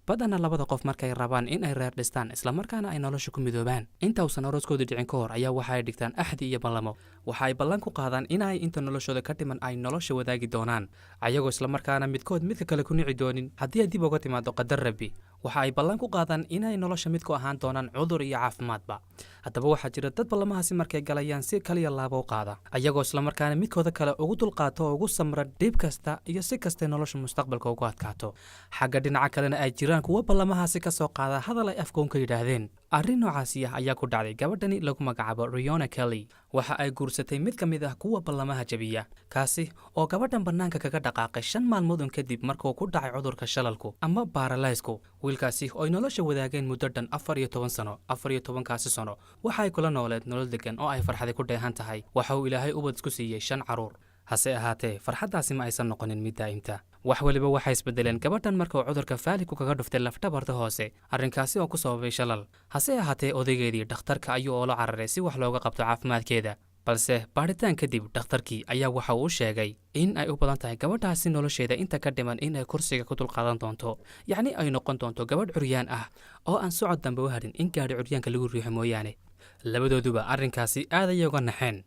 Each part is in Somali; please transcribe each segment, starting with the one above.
badana labada qof markay rabaan in ay reer dhistaan isla markaana ay nolosha ku midoobaan inta uusan arooskooda dhicin ka hor ayaa waxa ay dhigtaan axdi iyo ballamo waxa ay ballan ku qaadaan inay inta noloshooda ka dhiman ay nolosha wadaagi doonaan ayagoo isla markaana midkood midka kale ku nici doonin haddii ay dib uga timaado qadar rabbi waxa ay ballan ku qaadaan inay nolosha mid ku ahaan doonaan cudur iyo caafimaadba haddaba waxaa jira dad ballamahaasi markay galayaan si kaliya laabo u qaada ayagoo isla markaana midkooda kale ugu dulqaato oo ugu samra dhib kasta iyo si kastay nolosha mustaqbalka ugu adkaato xagga dhinaca kalena ay jiraan kuwa ballamahaasi ka soo qaada hadal ay afkoon ka yidhaahdeen arrin noocaasi ah ayaa ku dhacday gabadhani lagu magacaabo Rihanna Kelly waxa ay guursatay mid ka mid ah kuwa ballamaha jabiya kaasi oo gabadhan bannaanka kaga dhaqaaqay 5 maalmood kadib markuu ku dhacay cudurka shalalku ama paralyzku wiilkaasi oo ay nolosha wadaageen muddo dhan 14 sano 14kaasi sano waxa ay kula nooleed nolol degan oo ay farxad ku dheehan tahay waxa uu ilaahay ubad isku siiyay 5 caruur hase ahaatee farxadaasi ma aysan noqonin mid daa'imta wax waliba waxay isbedeleen gabadhan markuu cudurka faaliku kaga dhuftay lafdhabarta hoose arrinkaasi oo ku sababay shalal hase ahaatee odaygeedii dhakhtarka ayuu oola cararay si wax looga qabto caafimaadkeeda balse baadhitaan kadib dhakhtarkii ayaa waxa uu sheegay in ay u badan tahay gabadhaasi nolosheeda inta ka dhiman in ay kursiga ku dulqaadan doonto yacni ay noqon doonto gabadh curyaan ah oo aan socod dambe u harin in gaadhi curyaanka lagu riixo mooyaane labadooduba arrinkaasi aad ayay uga naxeen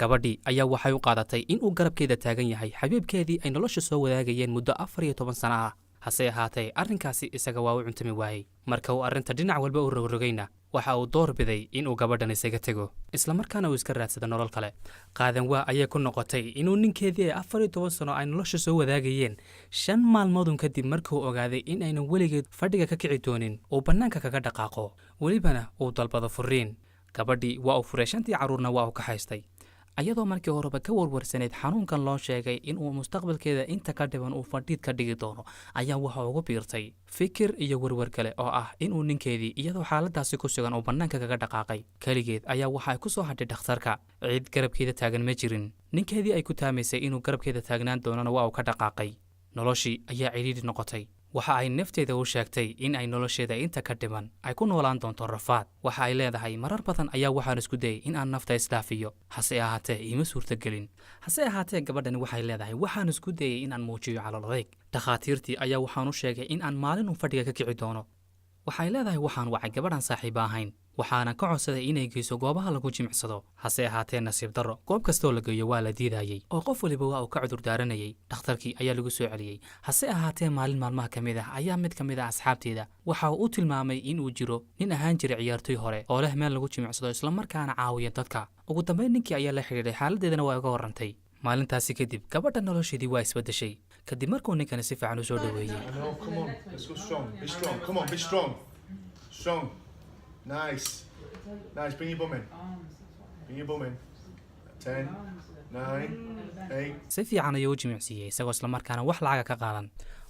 gabadhii ayaa waxay u qaadatay in uu garabkeeda taagan yahay xabiibkeedii ay nolosha soo wadaagayeen muddo 14 sano ah hase ahaatee arrinkaasi isaga waa u cuntami waayey marka uu arrinta dhinac walba u rogrogayna waxa uu door biday inuu gabadhan isaga tego isla markaana uu iska raadsado nolol kale qaadan waa ayay ku noqotay inuu ninkeedii 14 sano ay nolosha soo wadaagayeen 5 maalmoodun kadib markuu ogaaday in aynan weligeed fadhiga ka kici doonin uu bannaanka kaga dhaqaaqo welibana uu dalbado furiin gabadhii waa uu furay 5 caruurna waa uu ka haystay ayadoo markii horeba ka warwarsaneyd xanuunkan loo sheegay inuu mustaqbalkeeda inta ka dhiban uu fadhiid ka dhigi doono ayaa waxa ugu biirtay fikir iyo warwar kale oo ah inuu ninkeedii iyadoo xaaladaasi ku sugan uu bannaanka kaga dhaqaaqay keligeed ayaa waxa ay ku soo hadhay dhakhtarka cid garabkeeda taagan ma jirin ninkeedii ay ku taamaysay inuu garabkeeda taagnaan doonana waa uu ka dhaqaaqay noloshii ayaa cidhiidhi noqotay waxa ay nafteeda u sheegtay in ay nolosheeda inta ka dhiman ay ku noolaan doonto rafaad waxa ay leedahay marar badan ayaa waxaan isku dayay in aan nafta isdhaafiyo hase ahaatee iima suurtagelin hase ahaatee gabadhani waxay leedahay waxaan isku dayay in aan muujiyo calool adayg dhakhaatiirtii ayaa waxaan u sheegay in aan maalin uu fadhiga ka kici doono waxay leedahay waxaan wacay gabadhan saaxiiba ahayn waxaana ka codsaday inay geyso goobaha lagu jimicsado hase ahaatee nasiib darro goob kastoo la geeyo waa la diidayey oo qof waliba waa uu ka cudur daaranayay dhakhtarkii ayaa lagu soo celiyey hase ahaatee maalin maalmaha ka mid ah ayaa mid ka mid ah asxaabteeda waxa uu u tilmaamay inuu jiro nin ahaan jiray ciyaartoy hore oo leh meel lagu jimicsado isla markaana caawiya dadka ugu dambayn ninkii ayaa la xidhiidhay xaaladeedana waa uga warrantay maalintaasi kadib gabadha nolosheedii waa isbedeshay kadib markuu ninkani si fiican u soo dhoweeyey Nice, bring your bum in. Bring your bum in. 10, 9, 8. si fiican ayuu u jimicsiiyey isagoo isla markaana wax lacaga ka qaadan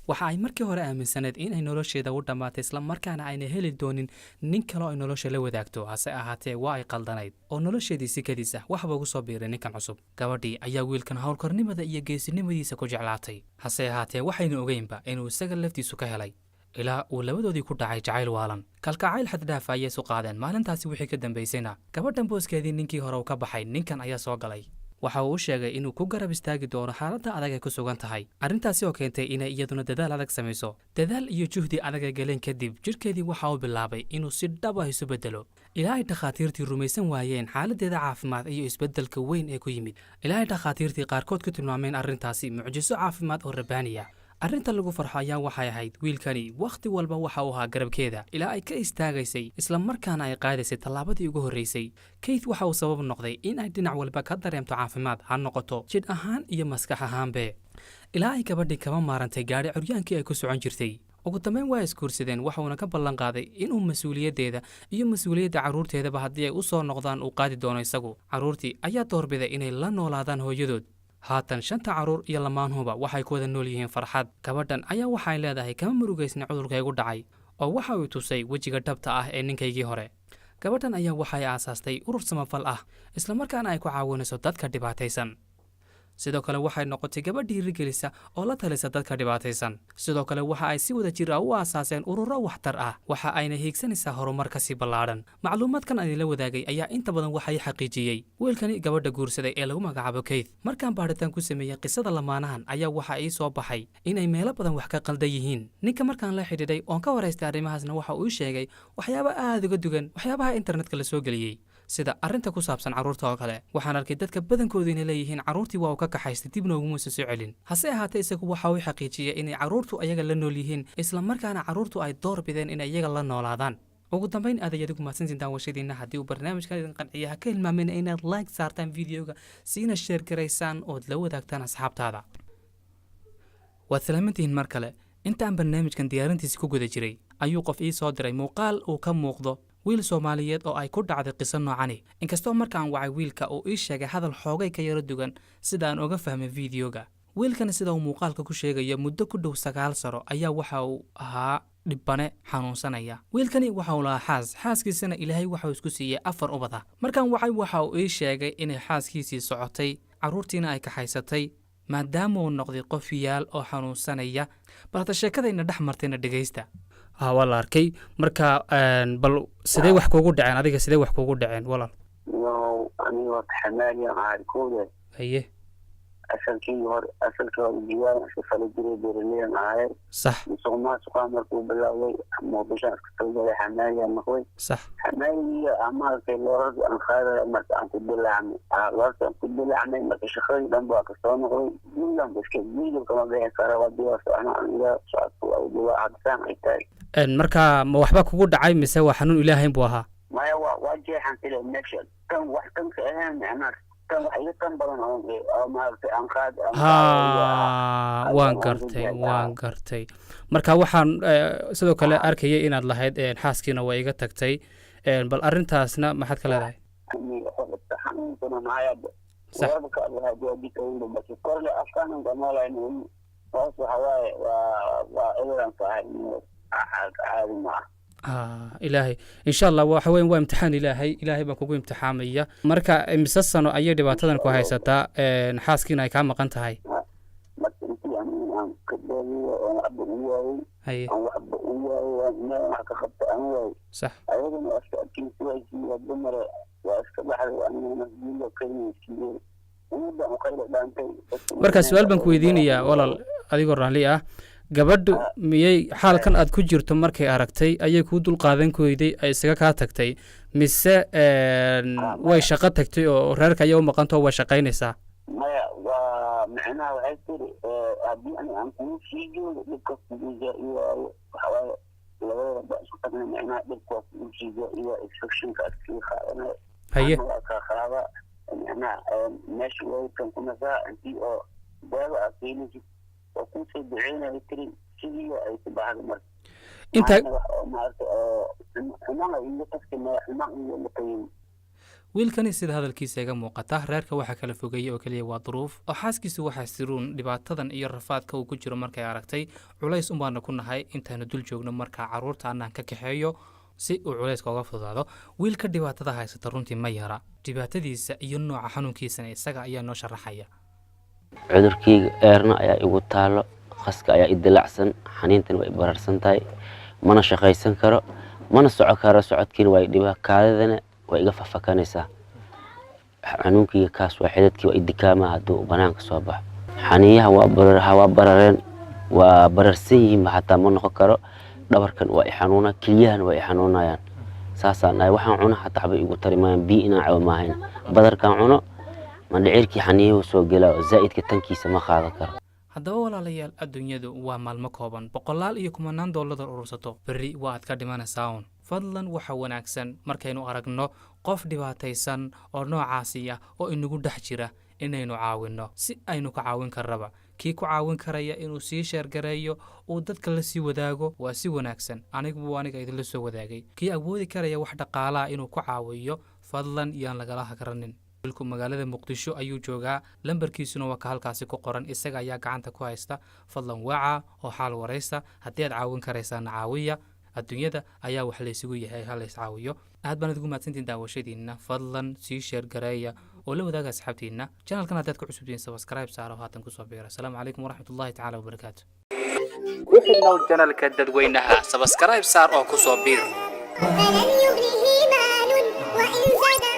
waxa ay markii hore aaminsaneed in ay nolosheeda u dhammaatay isla markaana ayna heli doonin nin kale oo ay nolosha la wadaagto hase ahaatee waa ay qaldanayd oo nolosheedii si kadiis ah waxba ugu soo biiray ninkan cusub gabadhii ayaa wiilkan howlkarnimada iyo geesinimadiisa ku jeclaatay hase ahaatee waxayna ogeynba inuu isaga laftiisu ka helay ilaa uu labadoodii ku dhacay jacayl waalan kalkacayl xaddhaaf ayay isu qaadeen maalintaasi wixii ka dambaysayna gabadhan booskeedii ninkii hore uu ka baxay ninkan ayaa soo galay waxa uu u sheegay inuu ku garab istaagi doono xaaladda adag ay ku sugan tahay arrintaasi oo keentay inay iyaduna dadaal adag samayso dadaal iyo juhdi adag ay galeen kadib jidhkeedii waxa uu bilaabay inuu si dhab ah isu bedelo ilaa ay dhakhaatiirtii rumaysan waayeen xaaladdeeda caafimaad iyo isbeddelka weyn ee ku yimid ilaa ay dhakhaatiirtii qaarkood ku tilmaameen arrintaasi mucjiso caafimaad oo rabbaaniya arrinta lagu farxo ayaa waxay ahayd wiilkani wakhti walba waxa uu ahaa garabkeeda ilaa ay ka istaagaysay isla markaana ay qaadaysay tallaabadii ugu horraysay keith waxa uu sabab noqday in ay dhinac walba ka dareemto caafimaad ha noqoto jidh ahaan iyo maskax ahaanbe ilaa ay gabadhii kama maarantay gaadhi curyaankii ay ku socon jirtay ugu dambayn waa isguursadeen waxuuna ka ballan qaaday inuu mas-uuliyaddeeda iyo mas-uuliyadda carruurteedaba haddii ay u soo noqdaan uu qaadi doono isagu carruurtii ayaa doorbiday inay la noolaadaan hooyadood haatan 5 caruur iyo lamaanuhuba waxay ku wada nool yihiin farxad gabadhan ayaa waxay leedahay kama murugaysna cudurka igu dhacay oo waxa uu tusay wejiga dhabta ah ee ninkaygii hore gabadhan ayaa waxay aasaastay urur samafal ah isla markaana ay ku caawinayso dadka dhibaataysan sidoo kale waxay noqotay gabadh dhiirigelisa oo la talisa dadka dhibaataysan. Sidoo kale waxa ay si wada jir ah u aasaaseen ururo waxtar ah, waxa ayna hiigsanaysaa horumar ka sii ballaadhan. Macluumaadkan aan idinla wadaagay ayaa inta badan waxay xaqiijiyey wiilkani gabadha guursaday ee lagu magacaabo Keith. Markaan baaritaan ku sameeyey qisada lamaanahan ayaa waxa ii soo baxay inay meelo badan wax ka qaldan yihiin. Ninka markaan la xidhiidhay oon ka waraystay arrimahaasna waxa uu sheegay waxyaabo aad uga duwan waxyaabaha internetka la soo geliyey, sida arrinta ku saabsan carruurta oo kale. Waxaan arkay dadka badankoodu inay leeyihiin carruurtii waa uu ka kaxaystay dibna uguma soo celin. Hase ahaatee isagu waxa uu xaqiijiyey inay carruurtu ayaga la nool yihiin, isla markaana carruurtu ay door bideen inay iyaga la noolaadaan. ugu dambayn aad ayaad ugu mahadsantiin daawashadiina. haddii uu barnaamijkan idin qanciya ha ka hilmaamina inaad like saartaan videoga, siina share garaysaan ood la wadaagtaan asxaabtaada. waad salaamantihiin mar kale. intaan barnaamijkan diyaarintiisa ku guda jiray ayuu qof ii soo diray muuqaal uu ka muuqdo wiil Soomaaliyeed oo ay ku dhacday qiso noocani. inkastoo markaan wacay wiilka uu ii sheegay hadal xoogay ka yara dugan sida aan uga fahmay videoga. wiilkan sida uu muuqaalka ku sheegayo muddo ku dhow 9 sano ayaa waxa uu ahaa dhibbane xanuunsanaya. wiilkani waxa uu lahaa xaaskiisana Ilaahay waxa uu isku siiyay 4 ubad ah. markaan wacay waxa uu ii sheegay inay xaaskiisii socotay, carruurtiina ay kaxaysatay, maadaama uu noqday qof yaal oo xanuunsanaya. balse sheekadayna dhex martayna dhageysta. waa la arkay. marka bal sidee wax kuugu dhaceen adiga, sidee wax kuugu dhaceen walaal? aniga xamaaliya qaarkood haye asalkii hore diiwaan iska fali jiray beeraleydan ahay. sax. musuqmaasuqa markuu bilaaway muqdisho iska talgalay xamaaliya noqday. sax. xamaaliya amaarkay loorad aan qaadaya marka aan ku bilaacmay marka shaqadii dhan baa ka soo noqday. diilan iska diilan kama bixi kara waa diiwaanka ana aniga socodku waa diiwaan hadisaan ay tahay. marka ma waxba kugu dhacay mise waa xanuun Ilaahay buu ahaa? maya waa jeexan sida meesha kan wax kan ka ahaan macnaha waan gartay. marka waxaan sidoo kale arkayay inaad lahayd xaaskiina waa iga tagtay. bal arrintaasna maxaad ka leedahay? ilaahay insha allah waxa weyn waa imtixaan ilaahay baan kugu imtixaamaya. marka mise sano ayay dhibaatadan ku haysataa xaaskiina ay kaa maqan tahay? haye sax. marka su-aal baan ku weydiinayaa walaal adigoo raalli ah, gabadhu miyay xaalkan aad ku jirto markay aragtay ayay kuu dul qaadan weyday ay isaga kaa tagtay, mise way shaqo tagtay oo reerka ayaa u maqanto way shaqaynaysaa? maya waa macnaha waxay tiri haddii aan kuu sii joogo dhibka kuguja iyo waxawaaye labadaba ba isku tagna macnaha dhibka kugujiga iyo infectionka askii qaadana haye ka qaada macnaha meesha waykan kunasaa intii oo daawo aad keenaysid oo kusoo duceynaya tiri sidii ay ku baxda marka inta wiilkani sida hadalkiisa iga muuqata reerka waxa kala fogeeyay oo kaliya waa duruuf oo xaaskiisu waxa siruun dhibaatadan iyo rafaadka uu ku jiro markay aragtay. culays un baana ku nahay intaanu dul joogno marka carruurta anaan ka kaxeeyo si uu culayska uga fudaado. wiilka dhibaatada haysata runtii ma yara, dhibaatadiisa iyo nooca xanuunkiisana isaga ayaa noo sharaxaya. cudurkayga eerna ayaa igu taalo, qaska ayaa idilacsan, xaniintan way bararsan tahay, mana shaqaysan karo, mana soco karo, socodkiina waa dhibaa, kaadidana waa iga fafakanaysaa. xanuunkayga kaas waa xidadkii waa idikaama hadduu banaanka soo baxo. xaniiyaha waa barareen, waa bararsan yihiin xataa ma noqon karo. dhabarkan waa i xanuuna, keliyahan waa i xanuunayaan. saasaan ahay waxaan cuno xataa waxba igu tari maayaan, biyo inaan cabo maahayn. badarkaan cuno mandhicirkii xaniiyuhu soo gelaa oo zaa'idka tankiisa ma qaadan karo. haddaba walaalayaal, adduunyadu waa maalmo kooban, boqolaal iyo kumanaan doolar urursato, berri waa aad ka dhimanaysaa uun. fadlan waxa wanaagsan markaynu aragno qof dhibaataysan oo noocaasi ah oo inagu dhex jira inaynu caawinno si aynu ka caawin karraba. kii ku caawin karaya inuu sii sheergareeyo uu dadka la sii wadaago waa si wanaagsan. anigu aniga idinla soo wadaagay. kii awoodi karaya wax dhaqaalaha inuu ku caawiyo, fadlan yaan lagala hagranin. wiilku magaalada Muqdisho ayuu joogaa, lambarkiisuna waa ka halkaasi ku qoran, isaga ayaa gacanta ku haysta. fadlan waca oo xaal waraysta. haddii aad caawin karaysaan caawiya. adduunyada ayaa wax laysugu yahay ha lays caawiyo. aad baan ugu mahadsantiin daawashadiina. fadlan sii sheergareeya oo la wadaaga asxaabtiina channelkan haddaad ku cusub tihiin subscribe saaro haatan kusoo biira asalaamu calaykum waraxmatullaahi tacaala wabarakaatu ku xidhnow channelka dadweynaha subscribe saar oo kusoo biir فلن يغنيه مال وإن زاد